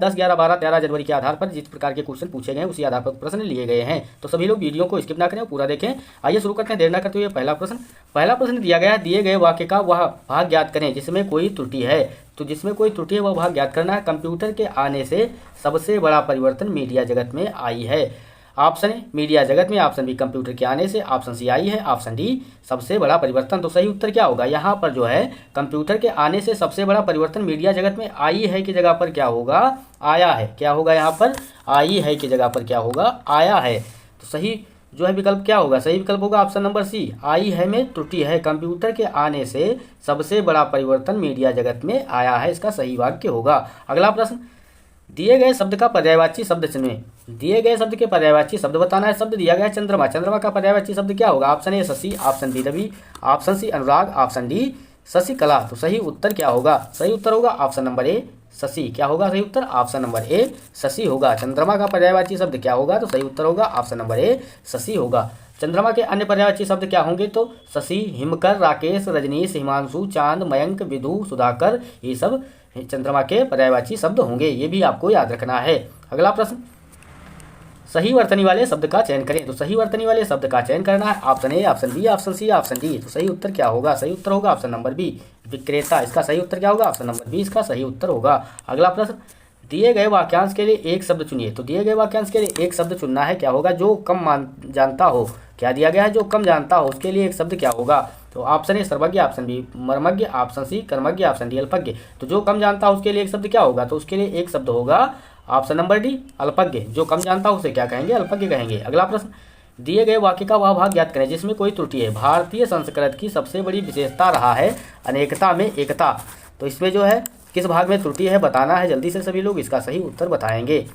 10, 11, 12, 13 जनवरी के आधार पर जिस प्रकार के क्वेश्चन पूछे गए हैं उसी आधार पर प्रश्न लिए गए हैं। तो सभी लोग वीडियो को स्किप ना करें, पूरा देखें। आइए शुरू करते हैं देर ना करते हुए। पहला प्रश्न दिया गया है, दिए गए वाक्य का वह भाग ज्ञात करें जिसमें कोई त्रुटि है। तो जिसमें कोई त्रुटि है वह भाग ज्ञात करना है। कंप्यूटर के आने से सबसे बड़ा परिवर्तन मीडिया जगत में आई है। ऑप्शन ए मीडिया जगत में, ऑप्शन बी कंप्यूटर के आने से, ऑप्शन सी आई है, ऑप्शन डी सबसे बड़ा परिवर्तन। तो सही उत्तर क्या होगा? यहाँ पर जो है कंप्यूटर के आने से सबसे बड़ा परिवर्तन मीडिया जगत में आई है की जगह पर क्या होगा? आया है। क्या होगा यहाँ पर? आई है की जगह पर क्या होगा? आया है। तो सही जो है विकल्प क्या होगा? सही विकल्प होगा ऑप्शन नंबर सी, आई है में त्रुटि है, कंप्यूटर के आने से सबसे बड़ा परिवर्तन मीडिया जगत में आया है। इसका सही वाक्य होगा। अगला प्रश्न, दिए गए शब्द का पर्यायवाची शब्द चुनें। दिए गए शब्द के पर्यायवाची शब्द बताना है। शब्द दिया गया है चंद्रमा, चंद्रमा का पर्यायवाची शब्द क्या होगा? ऑप्शन ए शशि, ऑप्शन बी रवि, ऑप्शन सी अनुराग, ऑप्शन डी शशिकला। तो सही उत्तर क्या होगा? सही उत्तर होगा ऑप्शन नंबर ए शशि। क्या होगा सही उत्तर? ऑप्शन नंबर ए शशि होगा। चंद्रमा का पर्यायवाची शब्द क्या होगा? तो सही उत्तर होगा ऑप्शन नंबर ए शशि होगा। चंद्रमा के अन्य पर्यायवाची शब्द क्या होंगे? तो शशि, हिमकर, राकेश, रजनीश, हिमांशु, चांद, मयंक, विधु, सुधाकर, ये सब चंद्रमा के पर्यायवाची शब्द होंगे। ये भी आपको याद रखना है। अगला प्रश्न, सही वर्तनी वाले शब्द का चयन करें। तो सही वर्तनी वाले शब्द का चयन करना है। Option A, option B, option C, option D. तो सही उत्तर क्या होगा? सही उत्तर होगा ऑप्शन नंबर बी विक्रेता। इसका सही उत्तर क्या होगा? ऑप्शन नंबर बी इसका सही उत्तर होगा। अगला प्रश्न, दिए गए वाक्यांश के लिए एक शब्द चुनिए। तो दिए गए वाक्यांश के लिए एक शब्द चुनना है। क्या होगा? जो कम जानता हो। क्या दिया गया है? जो कम जानता हो उसके लिए एक शब्द क्या होगा? तो ऑप्शन ए सर्वज्ञ, ऑप्शन बी मर्मज्ञ, ऑप्शन सी कर्मज्ञ, ऑप्शन डी अल्पज्ञ। तो जो कम जानता हो उसके लिए एक शब्द क्या होगा? तो उसके लिए एक शब्द होगा ऑप्शन नंबर डी अल्पज्ञ। जो कम जानता हो उसे क्या कहेंगे? अल्पज्ञ कहेंगे। अगला प्रश्न, दिए गए वाक्य का वह भाग ज्ञात करें जिसमें कोई त्रुटि है। भारतीय संस्कृत की सबसे बड़ी विशेषता रहा है अनेकता में एकता। तो इसमें जो है किस भाग में त्रुटि है बताना है। जल्दी से सभी लोग इसका सही उत्तर बताएंगे।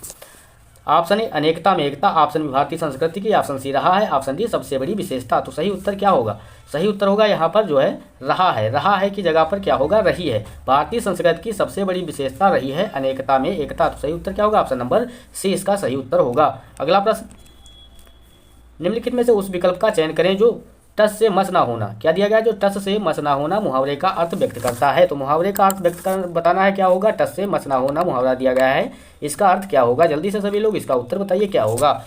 ऑप्शन ए अनेकता में एकता, ऑप्शन बी भारतीय संस्कृति की, ऑप्शन सी रहा है, ऑप्शन डी सबसे बड़ी विशेषता। तो सही उत्तर क्या होगा? सही उत्तर होगा यहाँ पर जो है रहा है। रहा है की जगह पर क्या होगा? रही है। भारतीय संस्कृति की सबसे बड़ी विशेषता रही है अनेकता में एकता। तो सही उत्तर क्या होगा? ऑप्शन नंबर सी इसका सही उत्तर होगा। अगला प्रश्न, निम्नलिखित में से उस विकल्प का चयन करें जो टस से मस ना होना। क्या दिया गया? जो टस से मस ना होना मुहावरे का अर्थ व्यक्त करता है। तो मुहावरे का अर्थ व्यक्त कर बताना है। क्या होगा? टस से मस ना होना मुहावरा दिया गया है, इसका अर्थ क्या होगा? जल्दी से सभी लोग इसका उत्तर बताइए क्या होगा।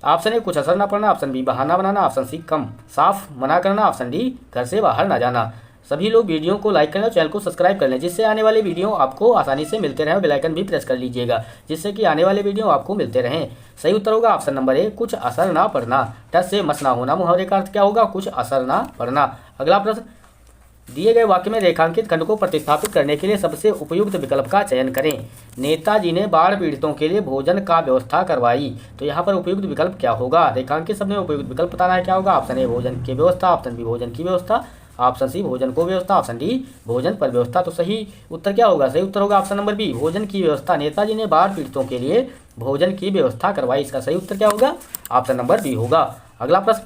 ऑप्शन ए कुछ असर ना पड़ना, ऑप्शन बी बहाना बनाना, ऑप्शन सी कम साफ मना करना, ऑप्शन डी घर से बाहर ना जाना। सभी लोग वीडियो को लाइक कर लें और चैनल को सब्सक्राइब कर लें जिससे आने वाले वीडियो आपको आसानी से मिलते रहें। बेल आइकन भी प्रेस कर लीजिएगा जिससे कि आने वाले वीडियो आपको मिलते रहें। सही उत्तर होगा ऑप्शन नंबर ए कुछ असर ना पड़ना। टस से मस ना होना मुहावरे का अर्थ क्या होगा? कुछ असर ना पड़ना। अगला प्रश्न, दिए गए वाक्य में रेखांकित खंड को प्रतिस्थापित करने के लिए सबसे उपयुक्त विकल्प का चयन करें। नेताजी ने बाढ़ पीड़ितों के लिए भोजन का व्यवस्था करवाई। तो यहाँ पर उपयुक्त विकल्प क्या होगा? रेखांकित शब्द में उपयुक्त विकल्प बताना है। क्या होगा? ऑप्शन ए भोजन की व्यवस्था, ऑप्शन बी भोजन की व्यवस्था, ऑप्शन सी भोजन को व्यवस्था, ऑप्शन डी भोजन पर व्यवस्था। तो सही उत्तर क्या होगा? सही उत्तर होगा ऑप्शन नंबर बी भोजन की व्यवस्था। नेताजी ने बाढ़ पीड़ितों के लिए भोजन की व्यवस्था करवाई। इसका सही उत्तर क्या होगा? ऑप्शन नंबर बी होगा। अगला प्रश्न,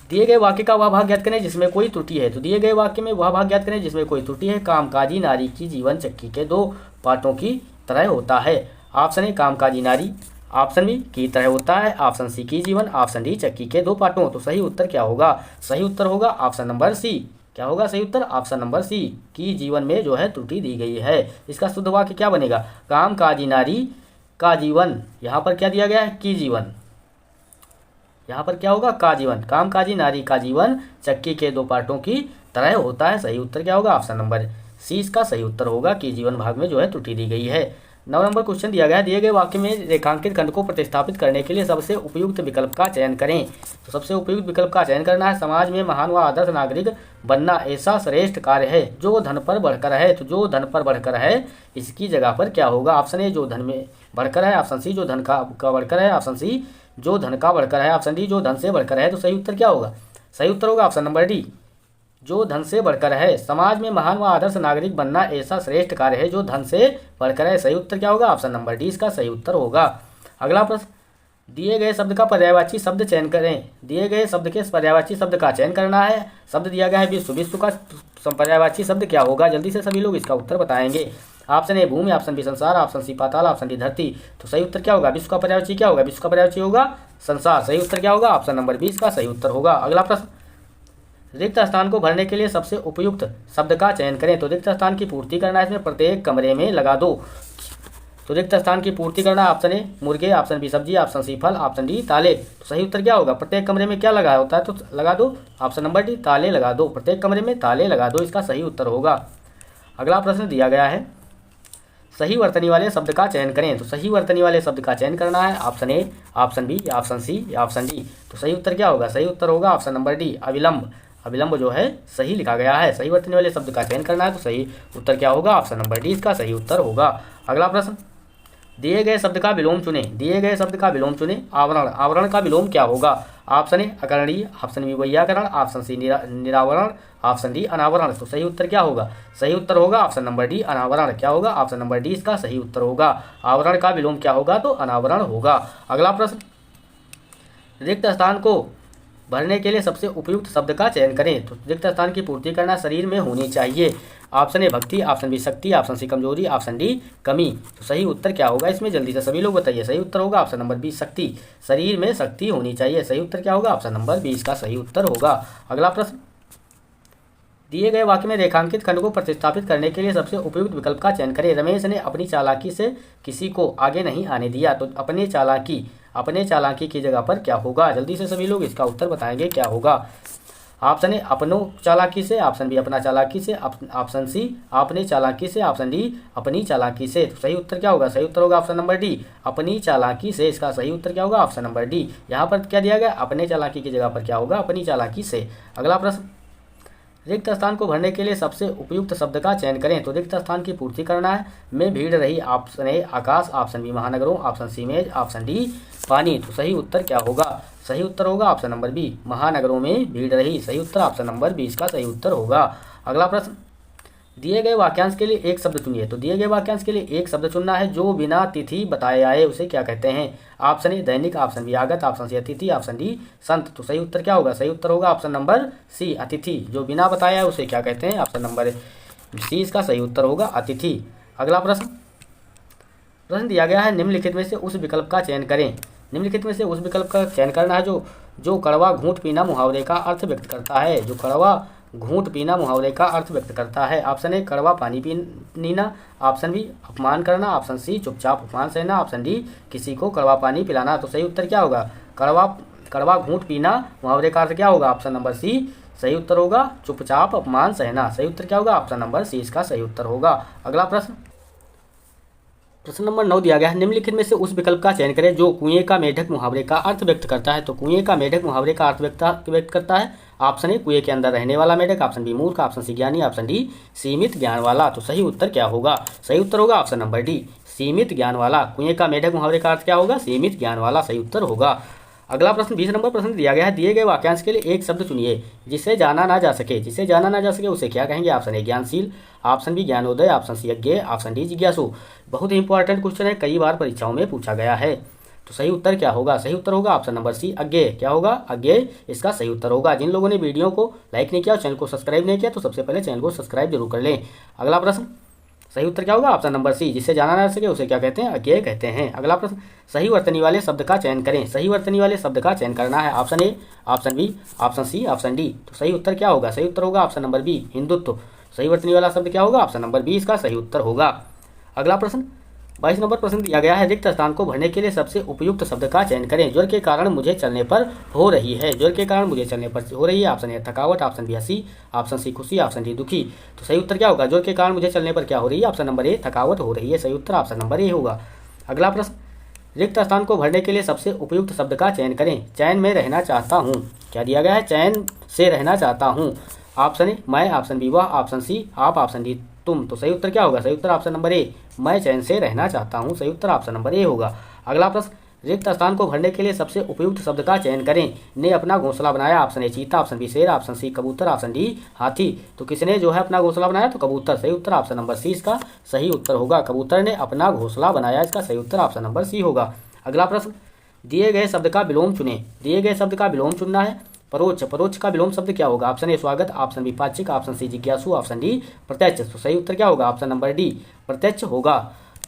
दिए गए वाक्य का वह भाग ज्ञात करें जिसमें कोई त्रुटि है। तो दिए गए वाक्य में वह भाग ज्ञात करें जिसमें कोई त्रुटि है। कामकाजी नारी की जीवन चक्की के दो पार्टों की तरह होता है। ऑप्शन ए कामकाजी नारी, ऑप्शन बी की तरह होता है, ऑप्शन सी की जीवन, ऑप्शन डी चक्की के दो पार्टों। तो सही उत्तर क्या होगा? सही उत्तर होगा ऑप्शन नंबर सी। क्या होगा सही उत्तर? ऑप्शन नंबर सी की जीवन में जो है त्रुटि दी गई है। इसका शुद्ध वाक्य क्या बनेगा? कामकाजी नारी का जीवन, यहाँ पर क्या दिया गया है? की जीवन। यहाँ पर क्या होगा? का जीवन। कामकाजी नारी का जीवन चक्की के दो पार्टों की तरह होता है। सही उत्तर क्या होगा? ऑप्शन नंबर सी इसका सही उत्तर होगा कि जीवन भाग में जो है त्रुटि दी गई है। 9 नंबर क्वेश्चन दिया गया है, दिए गए वाक्य में रेखांकित खंड को प्रतिस्थापित करने के लिए सबसे उपयुक्त विकल्प का चयन करें। तो सबसे उपयुक्त विकल्प का चयन करना है। समाज में महान व आदर्श नागरिक बनना ऐसा श्रेष्ठ कार्य है जो धन पर बढ़कर है। तो जो धन पर बढ़कर है इसकी जगह पर क्या होगा? ऑप्शन ए जो धन में बढ़कर है, ऑप्शन सी जो धन का बढ़कर है, ऑप्शन सी जो धन का बढ़कर है, ऑप्शन डी जो धन से बढ़कर है। तो सही उत्तर क्या होगा? सही उत्तर होगा ऑप्शन नंबर डी जो धन से बढ़कर है। समाज में महान व आदर्श नागरिक बनना ऐसा श्रेष्ठ कार्य है जो धन से बढ़कर है। सही उत्तर क्या होगा? ऑप्शन नंबर डी इसका सही उत्तर होगा। अगला प्रश्न, दिए गए शब्द का पर्यायवाची शब्द चयन करें। दिए गए शब्द के पर्यायवाची शब्द का चयन करना है। शब्द दिया गया है विश्व, विश्व का पर्यायवाची शब्द क्या होगा? जल्दी से सभी लोग इसका उत्तर बताएंगे। ऑप्शन ए भूमि, ऑप्शन बी संसार, ऑप्शन सी पाताल, ऑप्शन डी धरती। तो सही उत्तर क्या होगा? विश्व का पर्यायवाची क्या होगा? विश्व का पर्यायवाची होगा संसार। सही उत्तर क्या होगा? ऑप्शन नंबर बी इसका सही उत्तर होगा। अगला प्रश्न, रिक्त स्थान को भरने के लिए सबसे उपयुक्त शब्द का चयन करें। तो रिक्त स्थान की पूर्ति करना है। इसमें प्रत्येक कमरे में लगा दो। तो रिक्त स्थान की पूर्ति करना, ऑप्शन ए मुर्गे, ऑप्शन बी सब्जी, ऑप्शन सी फल, ऑप्शन डी ताले। तो सही उत्तर क्या होगा? प्रत्येक कमरे में क्या लगा होता है? तो लगा दो ऑप्शन नंबर डी ताले लगा दो, प्रत्येक कमरे में ताले लगा दो, इसका सही उत्तर होगा। अगला प्रश्न दिया गया है, सही वर्तनी वाले शब्द का चयन करें। तो सही वर्तनी वाले शब्द का चयन करना है, option A, option B, option C, option D. तो सही उत्तर क्या होगा? सही उत्तर होगा ऑप्शन नंबर डी अविलंब। अविलंब जो है सही लिखा गया है। सही वर्तनी वाले शब्द का चयन करना है, तो सही उत्तर क्या होगा? ऑप्शन नंबर डी इसका सही उत्तर होगा। अगला प्रश्न, दिए गए शब्द का विलोम चुने। दिए गए शब्द का विलोम चुने। आवरण, आवरण का विलोम क्या होगा? ऑप्शन ए अकरणीय, ऑप्शन बी वैयाकरण, ऑप्शन सी निरावरण, ऑप्शन डी अनावरण। तो सही उत्तर क्या होगा? सही उत्तर होगा ऑप्शन नंबर डी अनावरण। क्या होगा? ऑप्शन नंबर डी इसका सही उत्तर होगा। आवरण का विलोम क्या होगा? तो अनावरण होगा। अगला प्रश्न, रिक्त स्थान को भरने के लिए सबसे उपयुक्त शब्द का चयन करें। तो रिक्त स्थान की पूर्ति करना शरीर में होनी चाहिए। ऑप्शन ए भक्ति, ऑप्शन बी शक्ति, ऑप्शन सी कमजोरी, ऑप्शन डी कमी। तो सही उत्तर क्या होगा इसमें? जल्दी से सभी लोग बताइए। सही उत्तर होगा ऑप्शन नंबर बी शक्ति। शरीर में शक्ति होनी चाहिए। सही उत्तर क्या होगा? ऑप्शन नंबर बी इसका सही उत्तर होगा। अगला प्रश्न, दिए गए वाक्य में रेखांकित खंड को प्रतिस्थापित करने के लिए सबसे उपयुक्त विकल्प का चयन करें। रमेश ने अपनी चालाकी से किसी को आगे नहीं आने दिया। तो अपने चालाकी की जगह पर क्या होगा? जल्दी से सभी लोग इसका उत्तर बताएंगे क्या होगा। ऑप्शन ए अपनों चालाकी से, ऑप्शन बी अपना चालाकी से, ऑप्शन सी अपने चालाकी से, ऑप्शन डी अपनी चालाकी से। तो सही उत्तर क्या होगा? सही उत्तर होगा ऑप्शन नंबर डी अपनी चालाकी से। इसका सही उत्तर क्या होगा? Option number D. यहाँ पर क्या दिया गया? अपने चालाकी की जगह पर क्या होगा? अपनी चालाकी से। अगला प्रश्न, रिक्त स्थान को भरने के लिए सबसे उपयुक्त शब्द का चयन करें। तो रिक्त स्थान की पूर्ति करना है, में भीड़ रही, ऑप्शन ए आकाश, ऑप्शन बी महानगरों, ऑप्शन सी मेज, ऑप्शन डी पानी। तो सही उत्तर क्या होगा? सही उत्तर होगा ऑप्शन नंबर बी महानगरों में भीड़ रही। सही उत्तर ऑप्शन नंबर बी इसका सही उत्तर होगा। अगला प्रश्न, दिए गए वाक्यांश के लिए एक शब्द चुनिए। तो दिए गए वाक्यांश के लिए एक शब्द चुनना है जो बिना तिथि बताए आए, उसे क्या कहते हैं? Option A Dainik, option B आगत, ऑप्शन सी अतिथि, ऑप्शन डी संत। तो सही उत्तर क्या होगा? सही उत्तर होगा ऑप्शन नंबर सी अतिथि। जो बिना बताया है उसे क्या कहते हैं? ऑप्शन नंबर सी इसका सही उत्तर होगा अतिथि। अगला प्रश्न दिया गया है, निम्नलिखित में से उस विकल्प का चयन करें। निम्नलिखित में से उस विकल्प का चयन करना है जो कड़वा घूंट पीना मुहावरे का अर्थ व्यक्त करता है। जो कड़वा घूंट पीना मुहावरे का अर्थ व्यक्त करता है। ऑप्शन ए कड़वा पानी पीना, ऑप्शन बी अपमान करना, ऑप्शन सी चुपचाप अपमान सहना, ऑप्शन डी किसी को कड़वा पानी पिलाना। तो सही उत्तर क्या होगा? कड़वा घूंट पीना मुहावरे का अर्थ क्या होगा? ऑप्शन नंबर सी सही उत्तर होगा चुपचाप अपमान सहना। सही उत्तर क्या होगा? ऑप्शन नंबर सी इसका सही उत्तर होगा। अगला प्रश्न नंबर 9 दिया गया है, निम्नलिखित में से उस विकल्प का चयन करें जो कुएं का मेढक मुहावरे का अर्थ व्यक्त करता है। तो कुएं का मेढक मुहावरे का अर्थ व्यक्त करता है। ऑप्शन ए कुएं के अंदर रहने वाला मेढक, ऑप्शन बी मूर्ख, ऑप्शन सी ज्ञानी, ऑप्शन डी सीमित ज्ञान वाला। तो सही उत्तर क्या होगा? सही उत्तर होगा ऑप्शन नंबर डी सीमित ज्ञान वाला। कुएं का मेढक मुहावरे का अर्थ क्या होगा? सीमित ज्ञान वाला। सही उत्तर होगा। अगला प्रश्न 20 नंबर प्रश्न दिया गया है, दिए गए वाक्यांश के लिए एक शब्द चुनिए जिसे जाना ना जा सके। जिसे जाना ना जा सके उसे क्या कहेंगे? ऑप्शन ए ज्ञानशील, ऑप्शन बी ज्ञानोदय, ऑप्शन सी अज्ञेय, ऑप्शन डी जिज्ञासु। बहुत ही इंपॉर्टेंट क्वेश्चन है, कई बार परीक्षाओं में पूछा गया है। तो सही उत्तर क्या होगा? सही उत्तर होगा ऑप्शन नंबर सी अज्ञेय। क्या होगा? अज्ञेय इसका सही उत्तर होगा। जिन लोगों ने वीडियो को लाइक नहीं किया और चैनल को सब्सक्राइब नहीं किया तो सबसे पहले चैनल को सब्सक्राइब जरूर कर लें। अगला प्रश्न, सही उत्तर क्या होगा? ऑप्शन नंबर सी जिसे जाना ना सके उसे क्या कहते हैं? अज्ञेय कहते हैं। अगला प्रश्न, सही वर्तनी वाले शब्द का चयन करें। सही वर्तनी वाले शब्द का चयन करना है। Option A, option B, option C, option D. तो सही उत्तर क्या होगा? सही उत्तर होगा ऑप्शन नंबर बी हिंदुत्व। सही वर्तनी वाला शब्द क्या होगा? ऑप्शन नंबर बी इसका सही उत्तर होगा। अगला प्रश्न 22 नंबर प्रश्न दिया गया है, रिक्त स्थान को भरने के लिए सबसे उपयुक्त शब्द का चयन करें। ज्वर के कारण मुझे चलने पर हो रही है। ज्वर के कारण मुझे चलने पर हो रही है। ऑप्शन ए थकावट, ऑप्शन बी हंसी, ऑप्शन सी खुशी, ऑप्शन डी दुखी। तो सही उत्तर क्या होगा? ज्वर के कारण मुझे चलने पर क्या हो रही है? ऑप्शन नंबर ए थकावट हो रही है। सही उत्तर ऑप्शन नंबर ए होगा। अगला प्रश्न, रिक्त स्थान को भरने के लिए सबसे उपयुक्त शब्द का चयन करें। चैन में रहना चाहता हूँ। क्या दिया गया है? चैन से रहना चाहता हूँ। ऑप्शन ए मैं, ऑप्शन बी वह, ऑप्शन सी आप, ऑप्शन डी तुम। तो सही उत्तर क्या होगा? सही उत्तर ऑप्शन नंबर ए मैं चैन से रहना चाहता हूँ। सही उत्तर ऑप्शन नंबर ए होगा। अगला प्रश्न, रिक्त स्थान को भरने के लिए सबसे उपयुक्त शब्द का चयन करें। ने अपना घोंसला बनाया। ऑप्शन ए चीता, ऑप्शन बी शेर, ऑप्शन सी कबूतर, ऑप्शन डी हाथी। तो किसने जो है अपना घोंसला बनाया? तो कबूतर। सही उत्तर ऑप्शन नंबर सी इसका सही उत्तर होगा। कबूतर ने अपना घोंसला बनाया, इसका सही उत्तर ऑप्शन नंबर सी होगा। अगला प्रश्न, दिए गए शब्द का विलोम चुने। दिए गए शब्द का विलोम चुनना है। परोक्ष, परोक्ष का विलोम शब्द क्या होगा? ऑप्शन ए स्वागत, ऑप्शन बी पाक्षिक, ऑप्शन सी जिज्ञासु, ऑप्शन डी प्रत्यक्ष। तो सही उत्तर क्या होगा? ऑप्शन नंबर डी प्रत्यक्ष होगा।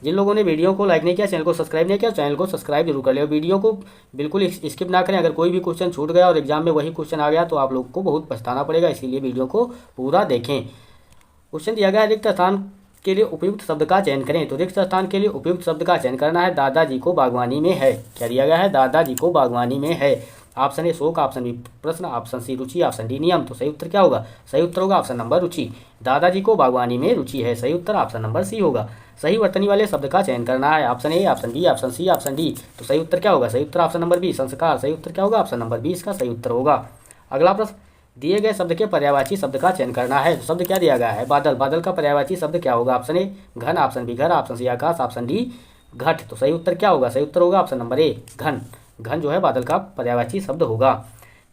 जिन लोगों ने वीडियो को लाइक नहीं किया, चैनल को सब्सक्राइब नहीं किया, चैनल को सब्सक्राइब जरूर कर ले। वीडियो को बिल्कुल स्किप ना करें। अगर कोई भी क्वेश्चन छूट गया और एग्जाम में वही क्वेश्चन आ गया तो आप लोग को बहुत पछताना पड़ेगा, इसीलिए वीडियो को पूरा देखें। क्वेश्चन दिया गया है, रिक्त स्थान के लिए उपयुक्त शब्द का चयन करें। तो रिक्त स्थान के लिए उपयुक्त शब्द का चयन करना है। दादाजी को बागवानी में है, क्या दिया गया है, दादाजी को बागवानी में है। ऑप्शन ए शोक, ऑप्शन बी प्रश्न, ऑप्शन सी रुचि, ऑप्शन डी नियम। तो सही उत्तर क्या होगा, सही उत्तर होगा ऑप्शन नंबर रुचि। दादाजी को बागवानी में रुचि है, सही उत्तर ऑप्शन नंबर सी होगा। सही वर्तनी वाले शब्द का चयन करना है। Option A, option B, option C, option D. तो सही उत्तर क्या होगा, सही उत्तर ऑप्शन नंबर बी संस्कार, सही उत्तर क्या होगा ऑप्शन नंबर बी इसका सही उत्तर होगा। अगला प्रश्न, दिए गए शब्द के पर्यायवाची शब्द का चयन करना है। तो शब्द क्या दिया गया है, बादल, बादल का पर्यायवाची शब्द क्या होगा, ऑप्शन ए घन, ऑप्शन बी घर, ऑप्शन सी आकाश, ऑप्शन डी घट। तो सही उत्तर क्या होगा, सही उत्तर होगा ऑप्शन नंबर ए घन। घन जो है बादल का पर्यायवाची शब्द होगा।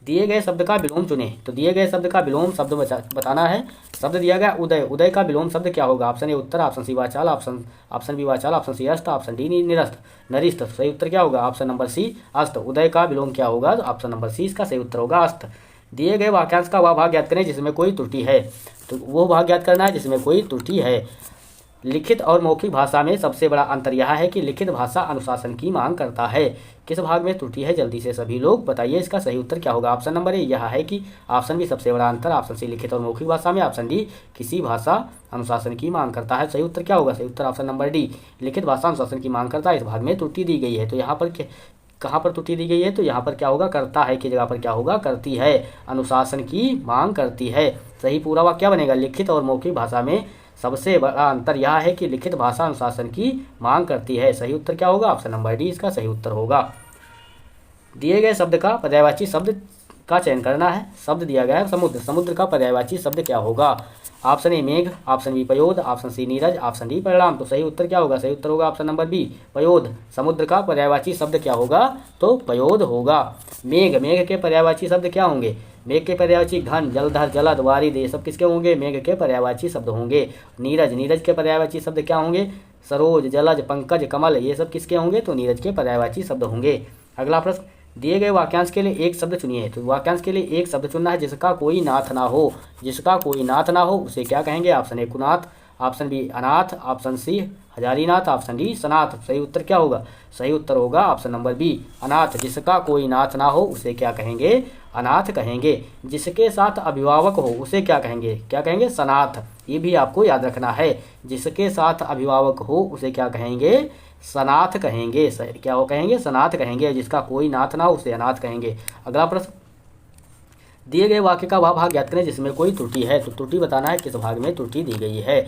दिए गए शब्द का विलोम चुने। तो दिए गए शब्द का विलोम शब्द बताना है। शब्द दिया गया उदय, उदय का विलोम शब्द क्या होगा, ऑप्शन ए उत्तर, ऑप्शन सी वाचाल, ऑप्शन बी वाचाल, ऑप्शन सी अस्त, ऑप्शन डी निरस्त, नरिस्त। तो सही उत्तर क्या होगा ऑप्शन नंबर सी अस्त। उदय का विलोम क्या होगा, ऑप्शन नंबर सी इसका सही उत्तर होगा अस्त। दिए गए वाक्यांश का वह भाग ज्ञात करें जिसमें कोई त्रुटि है। तो वो भाग ज्ञात करना है जिसमें कोई त्रुटि है। लिखित और मौखिक भाषा में सबसे बड़ा अंतर यह है कि लिखित भाषा अनुशासन की मांग करता है। किस भाग में त्रुटि है, जल्दी से सभी लोग बताइए, इसका सही उत्तर क्या होगा। ऑप्शन नंबर ए यह है कि ऑप्शन बी सबसे बड़ा अंतर, ऑप्शन सी लिखित और मौखिक भाषा में, ऑप्शन डी किसी भाषा अनुशासन की मांग करता है। सही उत्तर क्या होगा, सही उत्तर ऑप्शन नंबर डी लिखित भाषा अनुशासन की मांग करता है। इस भाग में त्रुटि दी गई है। तो यहाँ पर कहाँ पर त्रुटि दी गई है, तो यहाँ पर क्या होगा, करता है की जगह पर क्या होगा, करती है, अनुशासन की मांग करती है। सही पूरा वाक्य क्या बनेगा, लिखित और मौखिक भाषा में सबसे बड़ा अंतर यह है कि लिखित भाषा अनुशासन की मांग करती है। सही उत्तर क्या होगा, ऑप्शन नंबर डी इसका सही उत्तर होगा। दिए गए शब्द का पर्यायवाची शब्द का चयन करना है। शब्द दिया गया है समुद्र, समुद्र का पर्यायवाची शब्द क्या होगा, ऑप्शन ए मेघ, ऑप्शन बी पयोद, ऑप्शन सी नीरज, ऑप्शन डी परिणाम। तो सही उत्तर क्या होगा, सही उत्तर होगा ऑप्शन नंबर बी पयोद। समुद्र का पर्यायवाची शब्द क्या होगा, तो पयोद होगा। मेघ, मेघ के पर्यायवाची शब्द क्या होंगे, मेघ के पर्यायवाची घन, जलधर, जलद, वारिद, ये सब किसके होंगे, मेघ के पर्यायवाची शब्द होंगे। नीरज, नीरज के पर्यायवाची शब्द क्या होंगे, सरोज, जलज, पंकज, कमल, ये सब किसके होंगे, तो नीरज के पर्यायवाची शब्द होंगे। अगला प्रश्न, दिए गए वाक्यांश के लिए एक शब्द चुनिए। तो वाक्यांश के लिए एक शब्द चुनना है जिसका कोई नाथ ना हो। जिसका कोई नाथ ना हो उसे क्या कहेंगे, ऑप्शन ए कुनाथ, ऑप्शन बी अनाथ, ऑप्शन सी हजारीनाथ, ऑप्शन डी सनाथ। सही उत्तर क्या होगा, सही उत्तर होगा ऑप्शन नंबर बी अनाथ। जिसका कोई नाथ ना हो उसे क्या कहेंगे, अनाथ कहेंगे। जिसके साथ अभिभावक हो उसे क्या कहेंगे, क्या कहेंगे, सनाथ। ये भी आपको याद रखना है, जिसके साथ अभिभावक हो उसे क्या कहेंगे, सनाथ कहेंगे। क्या वो कहेंगे, सनाथ कहेंगे। जिसका कोई नाथ ना हो उसे अनाथ कहेंगे। अगला प्रश्न, दिए गए वाक्य का वह भाग ज्ञात करें जिसमें कोई त्रुटि है। तो त्रुटि बताना है किस भाग में त्रुटि दी गई है।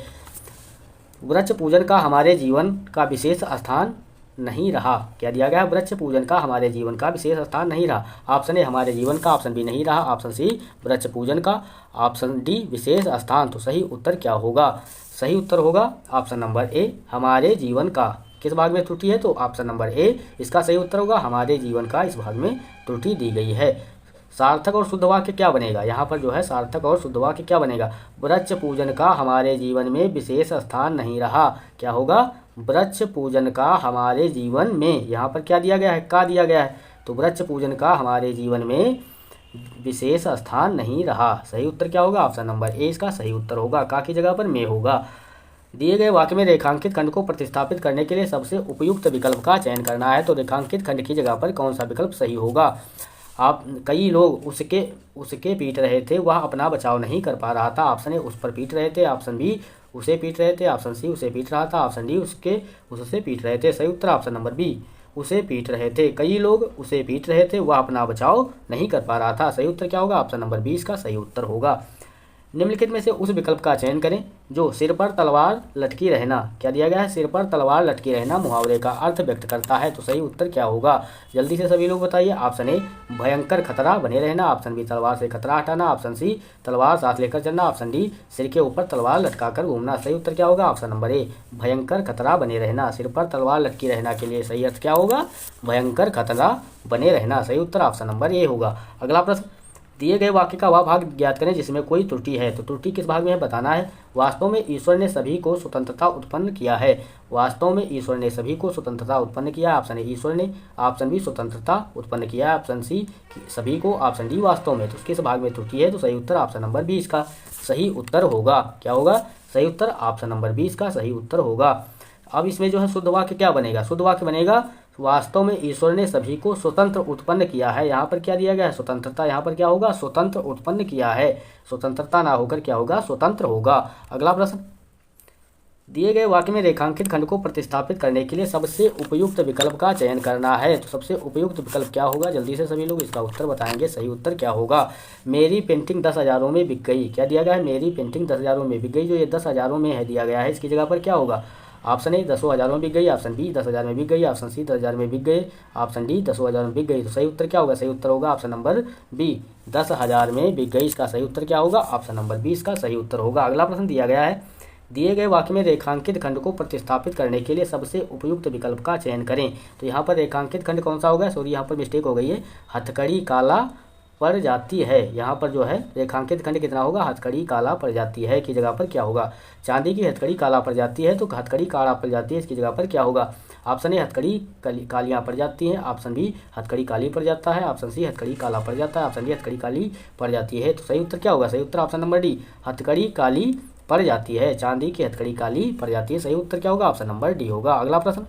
वृक्ष पूजन का हमारे जीवन का विशेष स्थान नहीं रहा। क्या दिया गया है, वृक्ष पूजन का हमारे जीवन का विशेष स्थान नहीं रहा। ऑप्शन ए हमारे जीवन का, ऑप्शन बी नहीं रहा, ऑप्शन सी वृक्ष पूजन का, ऑप्शन डी विशेष स्थान। तो सही उत्तर क्या होगा, सही उत्तर होगा ऑप्शन नंबर ए हमारे जीवन का। किस भाग में त्रुटि है, तो ऑप्शन नंबर ए इसका सही उत्तर होगा हमारे जीवन का, इस भाग में त्रुटि दी गई है। सार्थक और शुद्ध वाक्य क्या बनेगा, यहाँ पर जो है सार्थक और शुद्ध वाक्य क्या बनेगा, वृक्ष पूजन का हमारे जीवन में विशेष स्थान नहीं रहा। क्या होगा, वृक्ष पूजन का हमारे जीवन में, यहाँ पर क्या दिया गया है, का दिया गया है, तो वृक्ष पूजन का हमारे जीवन में विशेष स्थान नहीं रहा। सही उत्तर क्या होगा, ऑप्शन नंबर ए इसका सही उत्तर होगा, का की जगह पर में होगा। दिए गए वाक्य में रेखांकित खंड को प्रतिस्थापित करने के लिए सबसे उपयुक्त विकल्प का चयन करना है। तो रेखांकित खंड की जगह पर कौन सा विकल्प सही होगा। आप कई लोग उसके पीट रहे थे, वह अपना बचाव नहीं कर पा रहा था। ऑप्शन ए उस पर पीट रहे थे, ऑप्शन बी उसे पीट रहे थे, ऑप्शन सी उसे पीट रहा था, ऑप्शन डी उससे पीट रहे थे। सही उत्तर ऑप्शन नंबर बी उसे पीट रहे थे। कई लोग उसे पीट रहे थे, वह अपना बचाव नहीं कर पा रहा था। सही उत्तर क्या होगा, ऑप्शन नंबर बी इसका सही उत्तर होगा। निम्नलिखित में से उस विकल्प का चयन करें जो सिर पर तलवार लटकी रहना। क्या दिया गया है, सिर पर तलवार लटकी रहना मुहावरे का अर्थ व्यक्त करता है। तो सही उत्तर क्या होगा, जल्दी से सभी लोग बताइए। ऑप्शन ए भयंकर खतरा बने रहना, ऑप्शन बी तलवार से खतरा हटाना, ऑप्शन सी तलवार साथ लेकर चलना, ऑप्शन डी सिर के ऊपर तलवार लटकाकर घूमना। सही उत्तर क्या होगा, ऑप्शन नंबर ए भयंकर खतरा बने रहना। सिर पर तलवार लटकी रहना के लिए सही अर्थ क्या होगा, भयंकर खतरा बने रहना। सही उत्तर ऑप्शन नंबर ए होगा। अगला प्रश्न, दिए गए वाक्य का वह भाग ज्ञात करें जिसमें कोई त्रुटि है। तो त्रुटि किस भाग में है बताना है। वास्तव में ईश्वर ने सभी को स्वतंत्रता उत्पन्न किया है। वास्तव में ईश्वर ने सभी को स्वतंत्रता उत्पन्न किया है। ऑप्शन ए ईश्वर ने, ऑप्शन बी स्वतंत्रता उत्पन्न किया है, ऑप्शन सी सभी को, ऑप्शन डी वास्तव में। तो किस भाग में त्रुटि है, तो सही उत्तर ऑप्शन नंबर बी इसका सही उत्तर होगा। क्या होगा, सही उत्तर ऑप्शन नंबर बी इसका सही उत्तर होगा। अब इसमें जो है शुद्ध वाक्य क्या बनेगा, शुद्ध वाक्य बनेगा वास्तव में ईश्वर ने सभी को स्वतंत्र उत्पन्न किया है। यहाँ पर क्या दिया गया है, स्वतंत्रता, यहाँ पर क्या होगा, स्वतंत्र उत्पन्न किया है। स्वतंत्रता ना होकर क्या होगा, स्वतंत्र होगा। अगला प्रश्न, दिए गए वाक्य में रेखांकित खंड को प्रतिस्थापित करने के लिए सबसे उपयुक्त विकल्प का चयन करना है। तो सबसे उपयुक्त विकल्प क्या होगा, जल्दी से सभी लोग इसका उत्तर बताएंगे। सही उत्तर क्या होगा, मेरी पेंटिंग 10,000 में बिक गई। क्या दिया गया है, मेरी पेंटिंग 10,000 में बिक गई। जो ये 10,000 में है दिया गया है, इसकी जगह पर क्या होगा, ऑप्शन ए 10,000 में बिक गई, ऑप्शन बी 10,000 में बिक गई, ऑप्शन सी 10,000 में बिक गई, ऑप्शन डी 10,000 में बिक गई। तो सही उत्तर क्या होगा, सही उत्तर होगा ऑप्शन नंबर बी 10,000 में बिक गई। इसका सही उत्तर क्या होगा, ऑप्शन नंबर बी इसका सही उत्तर होगा। अगला प्रश्न दिया गया है, दिए गए वाक्य में रेखांकित खंड को प्रतिस्थापित करने के लिए सबसे उपयुक्त विकल्प का चयन करें। तो यहाँ पर रेखांकित खंड कौन सा होगा, सॉरी यहाँ पर मिस्टेक हो गई है, हथकड़ी काला पड़ जाती है। यहाँ पर जो है रेखांकित खंड कितना होगा, हथकड़ी काला पड़ जाती है की जगह पर क्या होगा, चांदी की हथकड़ी काला पड़ जाती है, तो हथकड़ी काला पड़ जाती है इसकी जगह पर क्या होगा, ऑप्शन ए हथकड़ी कालियाँ पड़ जाती हैं, ऑप्शन बी हथकड़ी काली पड़ जाता है, ऑप्शन सी हथकड़ी काला पड़ जाता है, ऑप्शन डी हथकड़ी काली पड़ जाती है। तो सही उत्तर क्या होगा, सही उत्तर ऑप्शन नंबर डी हथकड़ी काली पड़ जाती है, चांदी की हथकड़ी काली पड़ जाती है। सही उत्तर क्या होगा, ऑप्शन नंबर डी होगा। अगला प्रश्न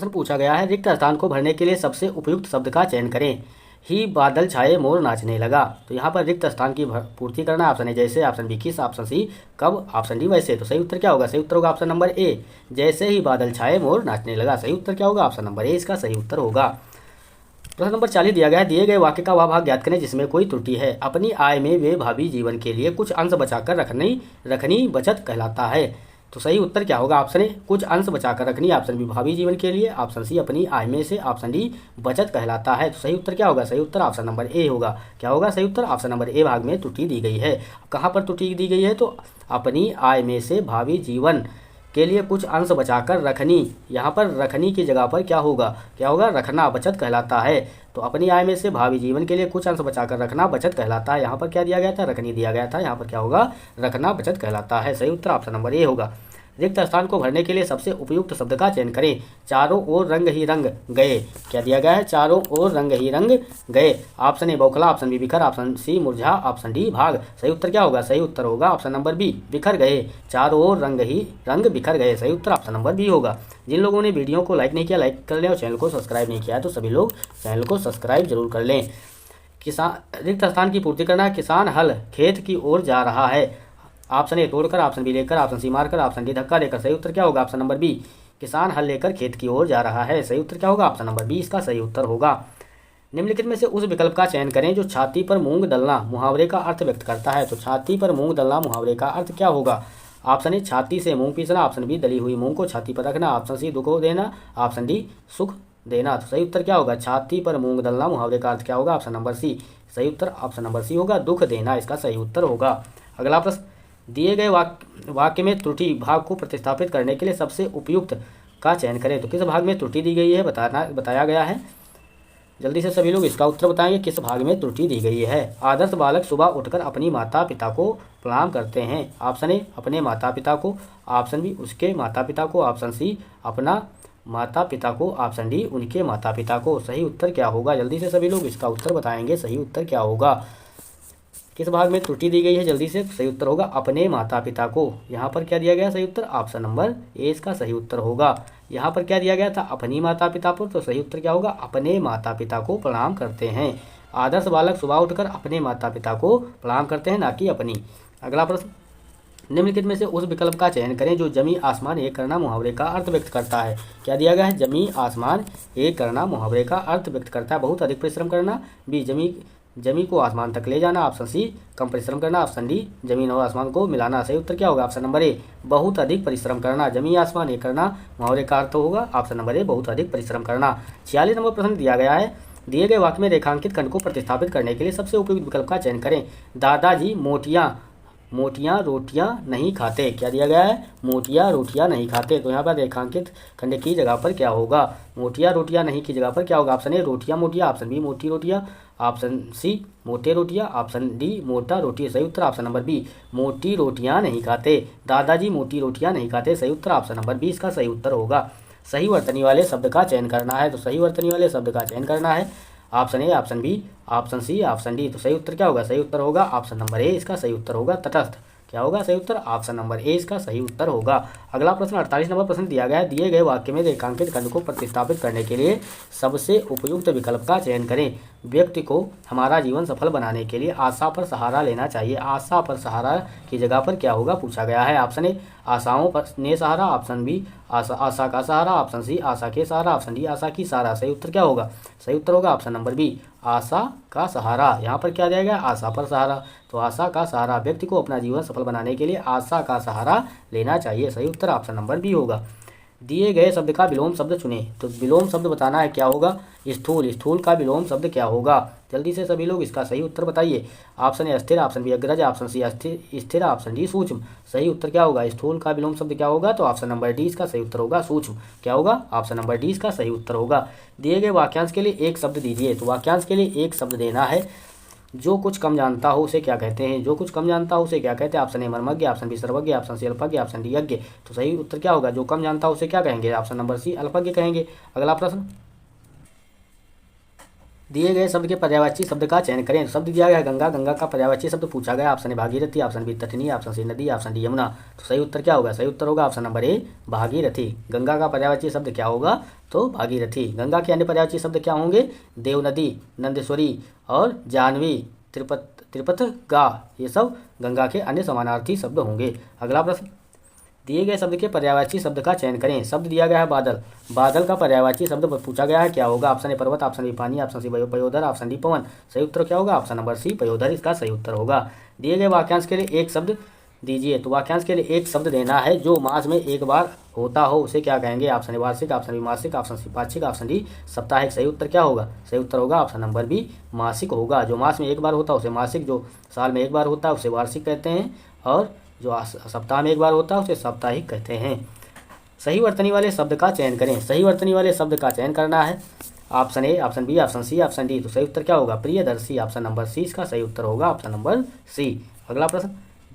पूछा गया है, रिक्त स्थान को भरने के लिए सबसे उपयुक्त शब्द का चयन करें। ही बादल छाए मोर नाचने लगा। तो यहाँ पर रिक्त स्थान की पूर्ति करना, ऑप्शन ए जैसे, ऑप्शन बी किस, ऑप्शन सी कब, ऑप्शन डी वैसे। तो सही उत्तर क्या होगा, सही उत्तर होगा ऑप्शन नंबर ए जैसे ही बादल छाए मोर नाचने लगा। सही उत्तर क्या होगा, ऑप्शन नंबर ए इसका सही उत्तर होगा। प्रश्न नंबर 40 दिया गया है, दिए गए वाक्य का वह भाग ज्ञात करें जिसमें कोई त्रुटि है। अपनी आय में वे भावी जीवन के लिए कुछ अंश बचाकर रखनी बचत कहलाता है। तो सही उत्तर क्या होगा, ऑप्शन ए कुछ अंश बचाकर रखनी, ऑप्शन बी भावी जीवन के लिए, ऑप्शन सी अपनी आय में से, ऑप्शन डी बचत कहलाता है। तो सही उत्तर क्या होगा, सही उत्तर ऑप्शन नंबर ए होगा। क्या होगा सही उत्तर, ऑप्शन नंबर ए भाग में त्रुटि दी गई है। कहाँ पर त्रुटि दी गई है, तो अपनी आय में से भावी जीवन के लिए कुछ अंश बचाकर रखनी, यहाँ पर रखनी की जगह पर क्या होगा, क्या होगा, रखना बचत कहलाता है। तो अपनी आय में से भावी जीवन के लिए कुछ अंश बचाकर रखना बचत कहलाता है। यहाँ पर क्या दिया गया था, रखनी दिया गया था, यहाँ पर क्या होगा, रखना बचत कहलाता है। सही उत्तर ऑप्शन नंबर ए होगा। रिक्त स्थान को भरने के लिए सबसे उपयुक्त शब्द का चयन करें। चारों ओर रंग ही रंग गए। क्या दिया गया है, चारों ओर रंग ही रंग गए। ऑप्शन ए बौखला, ऑप्शन बी बिखर, ऑप्शन सी मुरझा, ऑप्शन डी भाग। सही उत्तर क्या होगा, सही उत्तर होगा ऑप्शन नंबर बी बिखर गए। चारों ओर रंग ही रंग बिखर गए। सही उत्तर ऑप्शन नंबर बी होगा। जिन लोगों ने वीडियो को लाइक नहीं किया, लाइक कर लें, और चैनल को सब्सक्राइब नहीं किया तो सभी लोग चैनल को सब्सक्राइब जरूर कर लें। किसान रिक्त स्थान की पूर्ति करना, किसान हल खेत की ओर जा रहा है। ऑप्शन ए तोड़कर, ऑप्शन बी लेकर, ऑप्शन सी मारकर, ऑप्शन डी धक्का देकर। सही उत्तर क्या होगा, ऑप्शन नंबर बी किसान हल लेकर खेत की ओर जा रहा है। सही उत्तर क्या होगा, ऑप्शन नंबर बी इसका सही उत्तर होगा। निम्नलिखित में से उस विकल्प का चयन करें जो छाती पर मूंग दलना मुहावरे का अर्थ व्यक्त करता है। तो छाती पर मूंग दलना मुहावरे का अर्थ क्या होगा, ऑप्शन ए छाती से मूंग पीसना, ऑप्शन बी दली हुई मूंग को छाती पर रखना, ऑप्शन सी दुख देना, ऑप्शन डी सुख देना। तो सही उत्तर क्या होगा, छाती पर मूंग दलना मुहावरे का अर्थ क्या होगा, ऑप्शन नंबर सी। सही उत्तर ऑप्शन नंबर सी होगा, दुख देना इसका सही उत्तर होगा। अगला प्रश्न, दिए गए वाक्य में त्रुटि भाग को प्रतिस्थापित करने के लिए सबसे उपयुक्त का चयन करें। तो किस भाग में त्रुटि दी गई है बताया गया है। जल्दी से सभी लोग इसका उत्तर बताएंगे, किस भाग में त्रुटि दी गई है। आदर्श बालक सुबह उठकर अपनी माता पिता को प्रणाम करते हैं। ऑप्शन ए अपने माता पिता को, ऑप्शन बी उसके माता पिता को, ऑप्शन सी अपना माता पिता को, ऑप्शन डी उनके माता पिता को। सही उत्तर क्या होगा, जल्दी से सभी लोग इसका उत्तर बताएंगे। सही उत्तर क्या होगा, किस भाग में त्रुटि दी गई है, जल्दी से। सही उत्तर होगा अपने माता पिता को। यहाँ पर क्या दिया गया सही उत्तर, ऑप्शन नंबर ए इसका सही उत्तर होगा। यहाँ पर क्या दिया गया था, अपनी माता पिता को, तो सही उत्तर क्या होगा, अपने माता पिता को प्रणाम करते हैं। आदर्श बालक सुबह उठकर अपने माता पिता को प्रणाम करते हैं, ना कि अपनी। अगला प्रश्न, निम्नलिखित में से उस विकल्प का चयन करें जो जमी आसमान एक करना मुहावरे का अर्थ व्यक्त करता है। क्या दिया गया है, जमी आसमान एक करना मुहावरे का अर्थ व्यक्त करता है। बहुत अधिक परिश्रम करना, बी जमी को आसमान तक ले जाना, ऑप्शन सी कम परिश्रम करना, ऑप्शन डी जमीन और आसमान को मिलाना। सही उत्तर क्या होगा, ऑप्शन नंबर ए बहुत अधिक परिश्रम करना। जमी आसमान एक करना मुहावरे का अर्थ होगा ऑप्शन नंबर ए बहुत अधिक परिश्रम करना। 46 नंबर प्रश्न दिया गया है, दिए गए वाक्य में रेखांकित खंड को प्रतिस्थापित करने के लिए सबसे उपयुक्त विकल्प का चयन करें। दादाजी मोटियाँ रोटियाँ नहीं खाते। क्या दिया गया है, मोटियाँ रोटियाँ नहीं खाते। तो यहाँ पर रेखांकित खंड की जगह पर क्या होगा, मोटियाँ रोटियाँ नहीं की जगह पर क्या होगा, ऑप्शन ए रोटियाँ मोटियाँ, ऑप्शन बी मोटी रोटियाँ, ऑप्शन सी मोटे रोटियाँ, ऑप्शन डी मोटा रोटी। सही उत्तर ऑप्शन नंबर बी मोटी रोटियाँ नहीं खाते। दादाजी मोटी रोटियाँ नहीं खाते। सही उत्तर ऑप्शन नंबर बी इसका सही उत्तर होगा। सही वर्तनी वाले शब्द का चयन करना है। तो सही वर्तनी वाले शब्द का चयन करना है, option A, option B, option C, option D. तो सही उत्तर क्या होगा, सही उत्तर होगा ऑप्शन नंबर ए इसका सही उत्तर होगा, तटस्थ। क्या होगा सही उत्तर, ऑप्शन नंबर ए इसका सही उत्तर होगा। अगला प्रश्न 48 नंबर प्रश्न दिया गया है, दिए गए वाक्य में रेखांकित खंड को प्रतिस्थापित करने के लिए सबसे उपयुक्त विकल्प का चयन करें। व्यक्ति को हमारा जीवन सफल बनाने के लिए आशा पर सहारा लेना चाहिए। आशा पर सहारा की जगह पर क्या होगा पूछा गया है। ऑप्शन ए आशाओं पर ने सहारा, ऑप्शन बी आशा का सहारा, ऑप्शन सी आशा के सहारा, ऑप्शन डी आशा की सहारा। सही उत्तर क्या होगा? सही उत्तर होगा ऑप्शन नंबर बी आशा का सहारा। यहाँ पर क्या दिया गया? आशा पर सहारा। तो आशा का सहारा, व्यक्ति को अपना जीवन सफल बनाने के लिए आशा का सहारा लेना चाहिए। सही उत्तर ऑप्शन नंबर बी होगा। दिए गए शब्द का विलोम शब्द चुने। तो विलोम शब्द बताना है, क्या होगा? स्थूल। स्थूल का विलोम शब्द क्या होगा? जल्दी से सभी लोग इसका सही उत्तर बताइए। ऑप्शन ए स्थिर, ऑप्शन बी अग्रज, ऑप्शन सी स्थिर, ऑप्शन डी सूक्ष्म। सही उत्तर क्या होगा? स्थूल का विलोम शब्द क्या होगा? तो ऑप्शन नंबर डी इसका सही उत्तर होगा सूक्ष्म। क्या होगा? ऑप्शन नंबर डी इसका सही उत्तर होगा। दिए गए वाक्यांश के लिए एक शब्द दीजिए। तो वाक्यांश के लिए एक शब्द देना है। जो कुछ कम जानता हो उसे क्या कहते हैं? जो कुछ कम जानता हो उसे क्या कहते हैं? ऑप्शन ए मर्मज्ञ, ऑप्शन बी सर्वज्ञ, ऑप्शन सी अल्पज्ञ, ऑप्शन डी यज्ञ। तो सही उत्तर क्या होगा? जो कम जानता हो उसे क्या कहेंगे? ऑप्शन नंबर सी अल्पज्ञ कहेंगे। अगला प्रश्न, दिए गए शब्द के पर्यायवाची शब्द का चयन करें। शब्द दिया गया है गंगा, गंगा का पर्यायवाची शब्द पूछा गया। Option A Bhagirathi, option B तटनी, ऑप्शन सी नदी, ऑप्शन डी यमुना। तो सही उत्तर क्या होगा? सही उत्तर होगा option number A Bhagirathi. Ganga का पर्यायवाची शब्द क्या होगा? तो भागीरथी। गंगा के अन्य पर्यायवाची शब्द क्या होंगे? देवनदी, नंदेश्वरी और जानवी, त्रिपथगा। ये सब गंगा के अन्य समानार्थी शब्द होंगे। अगला प्रश्न, दिए गए शब्द के पर्यायवाची शब्द का चयन करें। शब्द दिया गया है बादल, बादल का पर्यायवाची शब्द पूछा गया है, क्या होगा? ऑप्शन ए पर्वत, ऑप्शन बी पानी, ऑप्शन सी पयोधर, ऑप्शन डी पवन। सही उत्तर क्या होगा? ऑप्शन नंबर सी पयोधर इसका सही उत्तर होगा। दिए गए वाक्यांश के लिए एक शब्द दीजिए। तो वाक्यांश के लिए एक शब्द देना है। जो मास में एक बार होता हो उसे क्या कहेंगे? ऑप्शन ए वार्षिक, ऑप्शन बी मासिक, ऑप्शन सी पाक्षिक, ऑप्शन डी साप्ताहिक। सही उत्तर क्या होगा? सही उत्तर होगा ऑप्शन नंबर बी मासिक होगा। जो मास में एक बार होता है उसे मासिक, जो साल में एक बार होता है उसे वार्षिक कहते हैं, और जो सप्ताह में एक बार होता है उसे साप्ताहिक कहते हैं। सही वर्तनी वाले शब्द का चयन करें। सही वर्तनी वाले शब्द का चयन करना है। Option A, option B, option C, option D. तो सही उत्तर क्या होगा? प्रियदर्शी। ऑप्शन नंबर सी इसका सही उत्तर होगा ऑप्शन नंबर सी। अगला प्रश्न,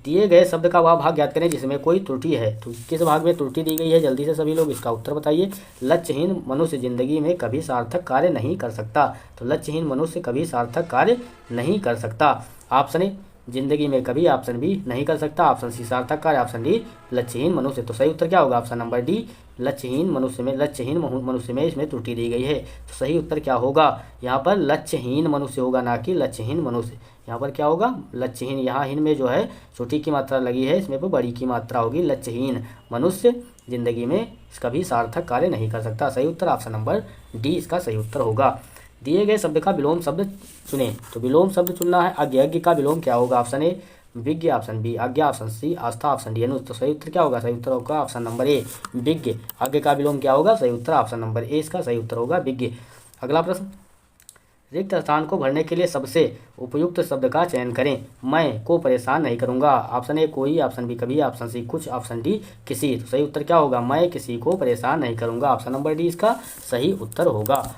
दिए गए शब्द का वह भाग ज्ञात करें जिसमें कोई त्रुटि है। तो किस भाग में त्रुटि दी गई है? जल्दी से सभी लोग इसका उत्तर बताइए। लक्ष्यहीन मनुष्य जिंदगी में कभी सार्थक कार्य नहीं कर सकता। तो लक्ष्यहीन मनुष्य कभी सार्थक कार्य नहीं कर सकता। ऑप्शन ए जिंदगी में कभी, ऑप्शन बी नहीं कर सकता, ऑप्शन सी सार्थक कार्य, ऑप्शन डी लक्ष्यहीन मनुष्य। तो सही उत्तर क्या होगा? ऑप्शन नंबर डी लक्ष्यहीन मनुष्य में इसमें त्रुटि दी गई है। तो सही उत्तर क्या होगा? यहाँ पर लक्ष्यहीन मनुष्य होगा, ना कि लक्ष्यहीन मनुष्य। यहाँ पर क्या होगा? लक्ष्यहीन। यहाँ हीन में जो है छोटी की मात्रा लगी है, इसमें पर बड़ी की मात्रा होगी। लक्ष्यहीन मनुष्य जिंदगी में कभी सार्थक कार्य नहीं कर सकता। सही उत्तर ऑप्शन नंबर डी इसका सही उत्तर होगा। दिए गए शब्द का विलोम शब्द चुने। तो विलोम शब्द चुनना है। अज्ञ का विलोम क्या होगा? ऑप्शन ए विज्ञ, ऑप्शन बी आज्ञा, ऑप्शन सी आस्था, ऑप्शन डी अनुज। तो सही उत्तर क्या होगा? सही उत्तर होगा ऑप्शन नंबर ए विज्ञ। आज्ञ का विलोम क्या होगा? सही उत्तर ऑप्शन नंबर ए इसका सही उत्तर होगा विज्ञ। अगला प्रश्न, रिक्त स्थान को भरने के लिए सबसे उपयुक्त शब्द का चयन करें। मैं को परेशान नहीं करूंगा। ऑप्शन ए कोई, ऑप्शन बी कभी, ऑप्शन सी कुछ, ऑप्शन डी किसी। तो सही उत्तर क्या होगा? मैं किसी को परेशान नहीं करूंगा। ऑप्शन नंबर डी इसका सही उत्तर होगा।